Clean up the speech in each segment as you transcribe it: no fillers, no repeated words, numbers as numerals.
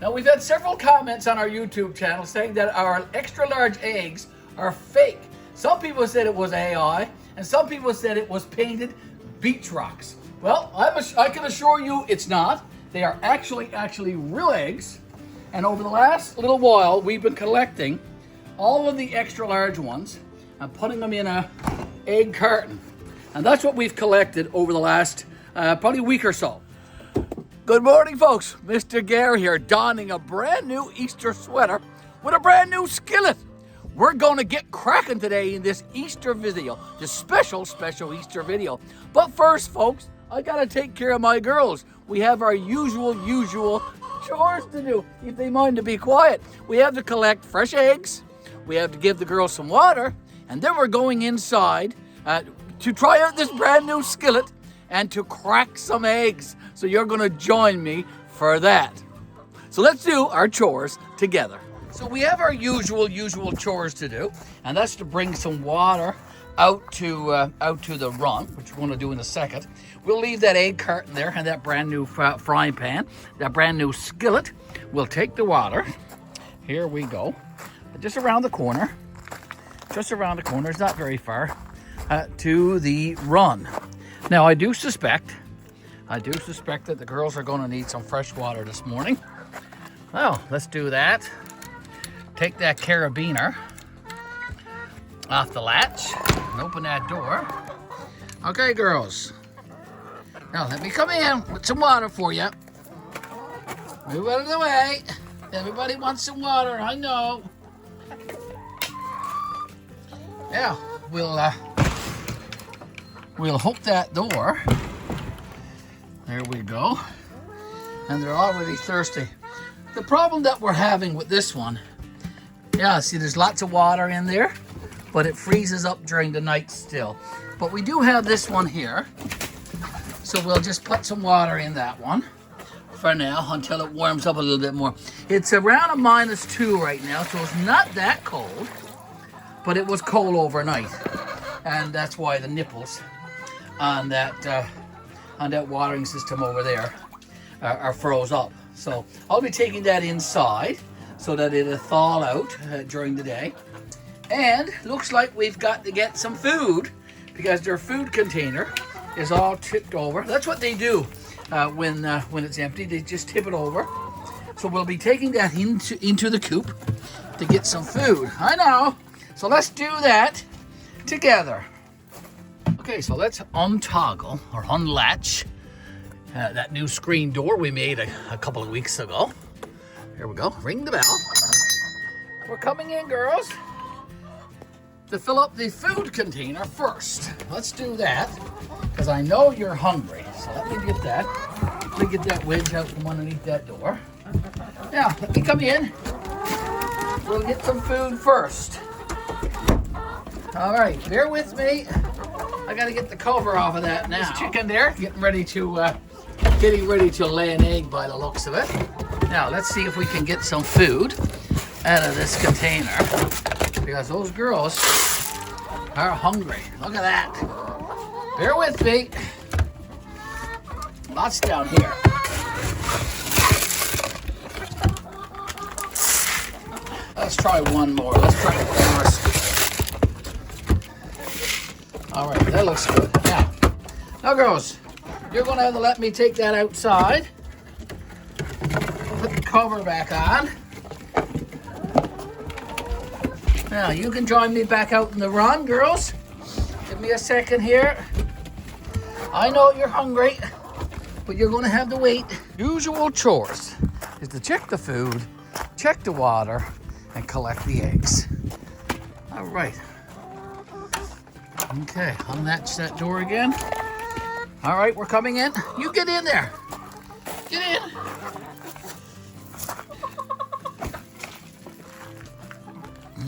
Now, we've had several comments on our YouTube channel saying that our extra large eggs are fake. Some people said it was AI, and some people said it was painted beach rocks. Well, I can assure you it's not. They are actually real eggs. And over the last little while, we've been collecting all of the extra large ones and putting them in a egg carton. And that's what we've collected over the last probably week or so. Good morning, folks. Mr. Garry here, donning a brand new Easter sweater with a brand new skillet. We're going to get cracking today in this Easter video, this special Easter video. But first, folks, I got to take care of my girls. We have our usual chores to do, if they mind to be quiet. We have to collect fresh eggs. We have to give the girls some water. And then we're going inside to try out this brand new skillet and to crack some eggs. So you're gonna join me for that. So let's do our chores together. So we have our usual chores to do, and that's to bring some water out to the run, which we're gonna do in a second. We'll leave that egg carton there and that brand new frying pan, that brand new skillet. We'll take the water. Here we go. Just around the corner. It's not very far, to the run. Now, I do suspect that the girls are going to need some fresh water this morning. Well, let's do that. Take that carabiner off the latch and open that door. Okay, girls. Now, let me come in with some water for you. Move out of the way. Everybody wants some water, I know. Yeah, we'll hook that door. There we go. And they're already thirsty. The problem that we're having with this one, yeah, see there's lots of water in there, but it freezes up during the night still. But we do have this one here. So we'll just put some water in that one for now until it warms up a little bit more. It's around a -2 right now, so it's not that cold, but it was cold overnight. And that's why the nipples on that watering system over there are froze up. So I'll be taking that inside so that it'll thaw out during the day. And looks like we've got to get some food because their food container is all tipped over. That's what they do when it's empty. They just tip it over. So we'll be taking that into the coop to get some food. I know. So let's do that together. Okay, so let's untoggle or unlatch that new screen door we made a couple of weeks ago. Here we go, ring the bell. We're coming in, girls, to fill up the food container first. Let's do that, because I know you're hungry. So let me get that. Let me get that wedge out from underneath that door. Now, let me come in. We'll get some food first. All right, bear with me. I gotta get the cover off of that now. This chicken there, getting ready to lay an egg by the looks of it. Now, let's see if we can get some food out of this container, because those girls are hungry. Look at that. Bear with me. Lots down here. Let's try one more. Let's try the camera scoop. All right, that looks good. Now, girls, you're going to have to let me take that outside. Put the cover back on. Now, you can join me back out in the run, girls. Give me a second here. I know you're hungry, but you're going to have to wait. Usual chores is to check the food, check the water, and collect the eggs. All right. Okay, unlatch that door again. All right, we're coming in. You get in there. Get in.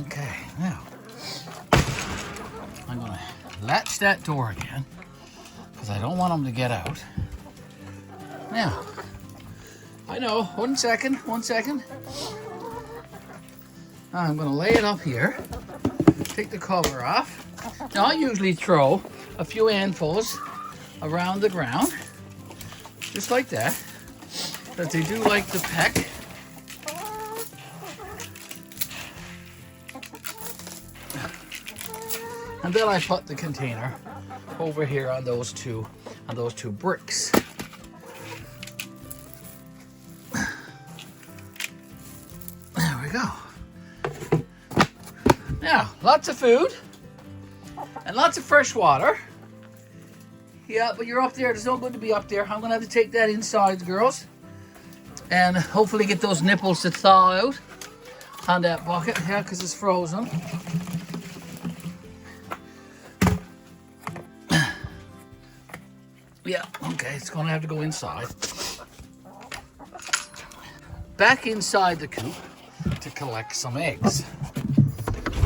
Okay, now I'm gonna latch that door again because I don't want them to get out. Now, I know, one second. I'm gonna lay it up here, take the cover off. Now, I usually throw a few handfuls around the ground, just like that, but they do like to peck And then I put the container over here on those two bricks. There we go. Now, lots of food and lots of fresh water. Yeah, but you're up there. It's no good to be up there. I'm gonna have to take that inside, girls, and hopefully get those nipples to thaw out on that bucket. Yeah, because it's frozen. Yeah, okay, it's gonna have to go inside. Back inside the coop to collect some eggs.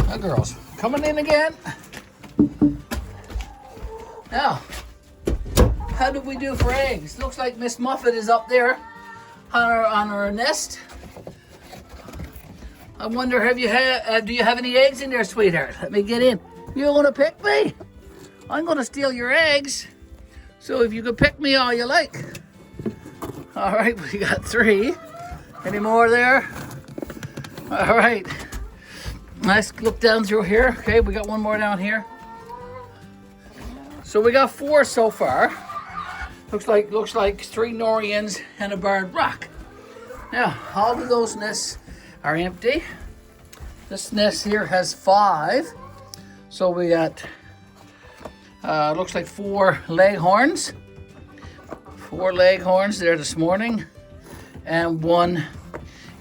Now, girls, coming in again. Now, how did we do for eggs? Looks like Miss Muffet is up there on her nest. I wonder, do you have any eggs in there, sweetheart? Let me get in. You want to pick me? I'm going to steal your eggs. So if you could pick me all you like. All right, we got 3. Any more there? All right. Let's look down through here. Okay, we got one more down here. So we got 4 so far. Looks like 3 Norians and a barred rock. Now, all of those nests are empty. This nest here has 5. So we got, looks like 4 leghorns. 4 leghorns there this morning. And 1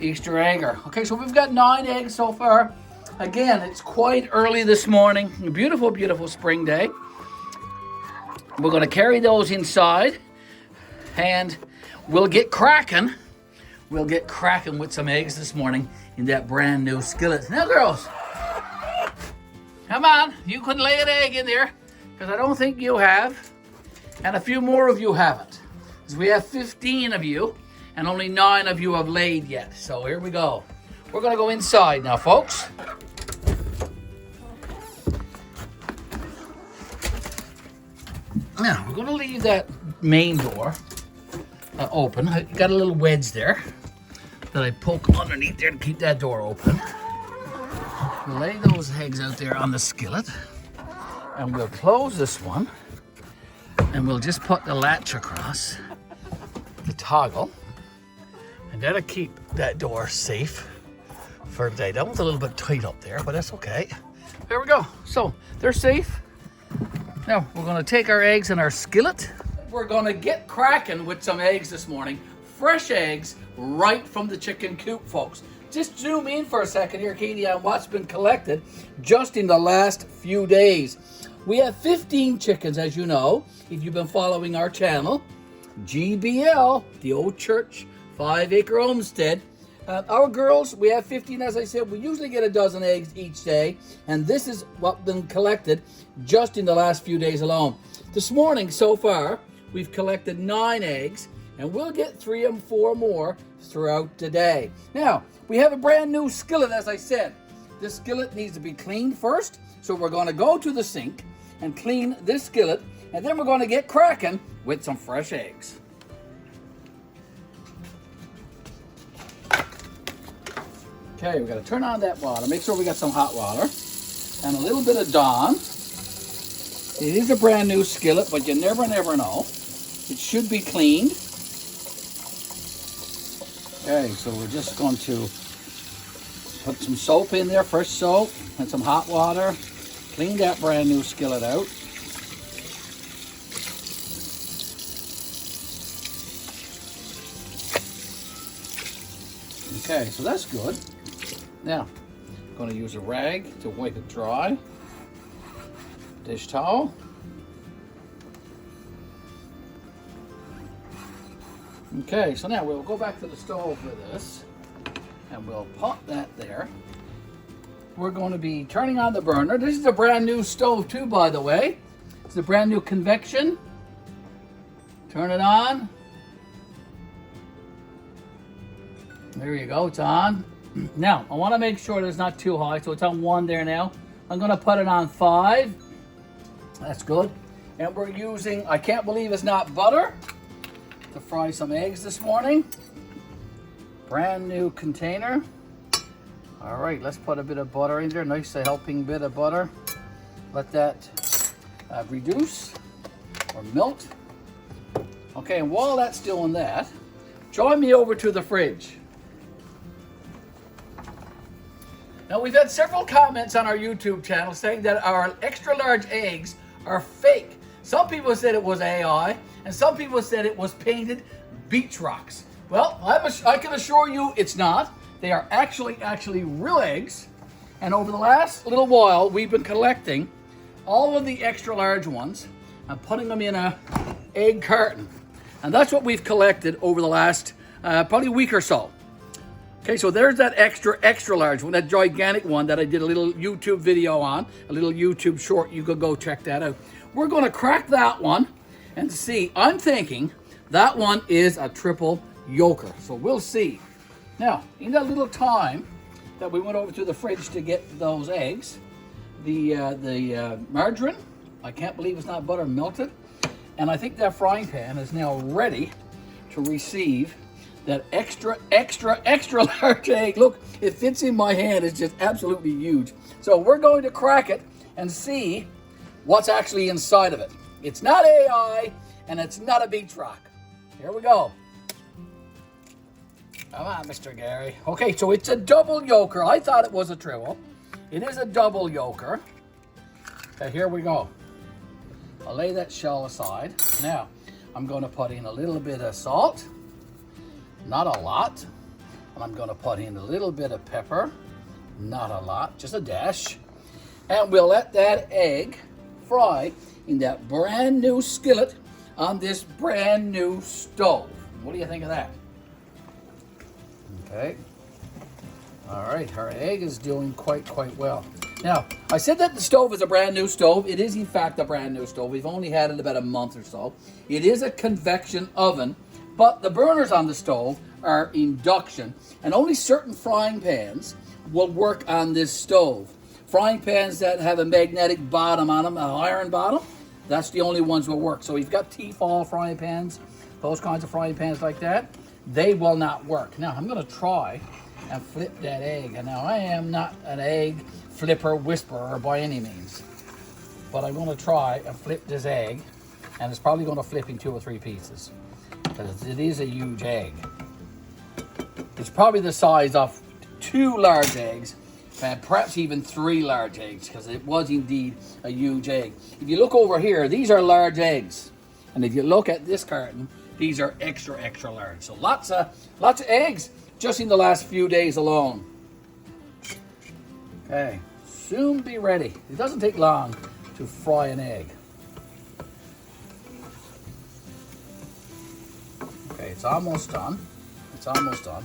Easter egger. Okay, so we've got 9 eggs so far. Again, it's quite early this morning. A beautiful, beautiful spring day. We're going to carry those inside and we'll get cracking. We'll get cracking with some eggs this morning in that brand new skillet. Now, girls, come on. You could lay an egg in there because I don't think you have. And a few more of you haven't. Because we have 15 of you and only 9 of you have laid yet. So here we go. We're going to go inside now, folks. Now, we're going to leave that main door open. I got a little wedge there that I poke underneath there to keep that door open. We'll lay those eggs out there on the skillet. And we'll close this one. And we'll just put the latch across the toggle. And that'll keep that door safe for the day. That one's a little bit tight up there, but that's okay. There we go. So, they're safe. Now, we're going to take our eggs in our skillet. We're going to get cracking with some eggs this morning. Fresh eggs right from the chicken coop, folks. Just zoom in for a second here, Katie, on what's been collected just in the last few days. We have 15 chickens, as you know, if you've been following our channel. GBL, the old church, 5-acre homestead. Our girls, we have 15, as I said. We usually get a dozen eggs each day, and this is what's been collected just in the last few days alone. This morning, so far, we've collected 9 eggs, and we'll get 3 and 4 more throughout the day. Now, we have a brand new skillet, as I said. This skillet needs to be cleaned first, so we're going to go to the sink and clean this skillet, and then we're going to get cracking with some fresh eggs. Okay, we got to turn on that water. Make sure we got some hot water and a little bit of Dawn. It is a brand new skillet, but you never know. It should be cleaned. Okay, so we're just going to put some soap in there, fresh soap, and some hot water. Clean that brand new skillet out. Okay, so that's good. Now, I'm going to use a rag to wipe it dry. Dish towel. Okay, so now we'll go back to the stove with this, and we'll pop that there. We're going to be turning on the burner. This is a brand new stove too, by the way. It's a brand new convection. Turn it on. There you go, it's on. Now, I want to make sure that it's not too high, so it's on 1 there now. I'm going to put it on 5. That's good. And we're using, I can't believe it's not butter, to fry some eggs this morning. Brand new container. All right, let's put a bit of butter in there. Nice helping bit of butter. let that reduce or melt. Okay, and while that's doing that, join me over to the fridge. Now, we've had several comments on our YouTube channel saying that our extra large eggs are fake. Some people said it was AI, and some people said it was painted beach rocks. Well, I can assure you it's not. They are actually real eggs. And over the last little while, we've been collecting all of the extra large ones and putting them in a egg carton. And that's what we've collected over the last probably week or so. Okay, so there's that extra large one, that gigantic one that I did a little YouTube video on, a little YouTube short. You could go check that out. We're going to crack that one and see. I'm thinking that one is a triple yolker. So we'll see. Now, in that little time that we went over to the fridge to get those eggs, the margarine, I can't believe it's not butter, melted. And I think that frying pan is now ready to receive that extra large egg. Look, it fits in my hand. It's just absolutely huge. So we're going to crack it and see what's actually inside of it. It's not AI and it's not a beach rock. Here we go. Come on, Mr. Garry. Okay, so it's a double yolker. I thought it was a triple. It is a double yolker. Okay, here we go. I'll lay that shell aside. Now, I'm going to put in a little bit of salt. Not a lot. And I'm going to put in a little bit of pepper. Not a lot, just a dash. And we'll let that egg fry in that brand new skillet on this brand new stove. What do you think of that? Okay. All right, our egg is doing quite well. Now, I said that the stove is a brand new stove. It is in fact a brand new stove. We've only had it about a month or so. It is a convection oven. But the burners on the stove are induction, and only certain frying pans will work on this stove. Frying pans that have a magnetic bottom on them, an iron bottom, that's the only ones will work. So we've got Tefal frying pans, those kinds of frying pans like that, they will not work. Now, I'm going to try and flip that egg. And now, I am not an egg flipper whisperer by any means, but I'm going to try and flip this egg, and it's probably going to flip in 2 or 3 pieces. Because it is a huge egg. It's probably the size of 2 large eggs, and perhaps even 3 large eggs, because it was indeed a huge egg. If you look over here, these are large eggs. And if you look at this carton, these are extra large. So lots of eggs just in the last few days alone. Okay, soon be ready. It doesn't take long to fry an egg. Okay, it's almost done. It's almost done.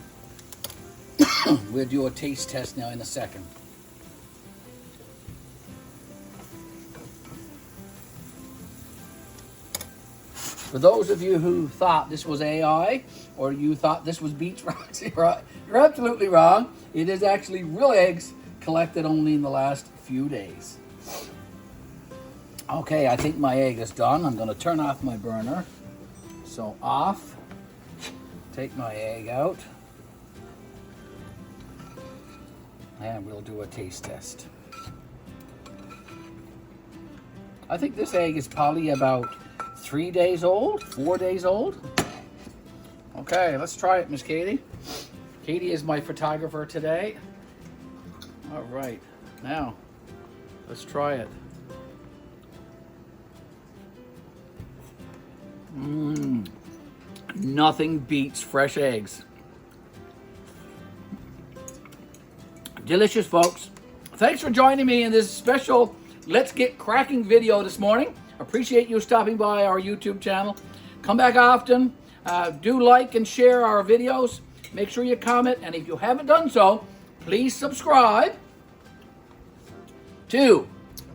We'll do a taste test now in a second. For those of you who thought this was AI, or you thought this was beach rocks, you're absolutely wrong. It is actually real eggs collected only in the last few days. Okay, I think my egg is done. I'm going to turn off my burner. So off. Take my egg out. And we'll do a taste test. I think this egg is probably about 3 days old, 4 days old. Okay, let's try it, Miss Katie. Katie is my photographer today. All right, now let's try it. Nothing beats fresh eggs. Delicious, folks. Thanks for joining me in this special Let's Get Cracking video this morning. Appreciate you stopping by our YouTube channel. Come back often. Do like and share our videos. Make sure you comment. And if you haven't done so, please subscribe to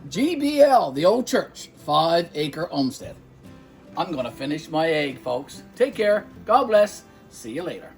GBL, the Old Church 5-Acre Homestead. I'm going to finish my egg, folks. Take care. God bless. See you later.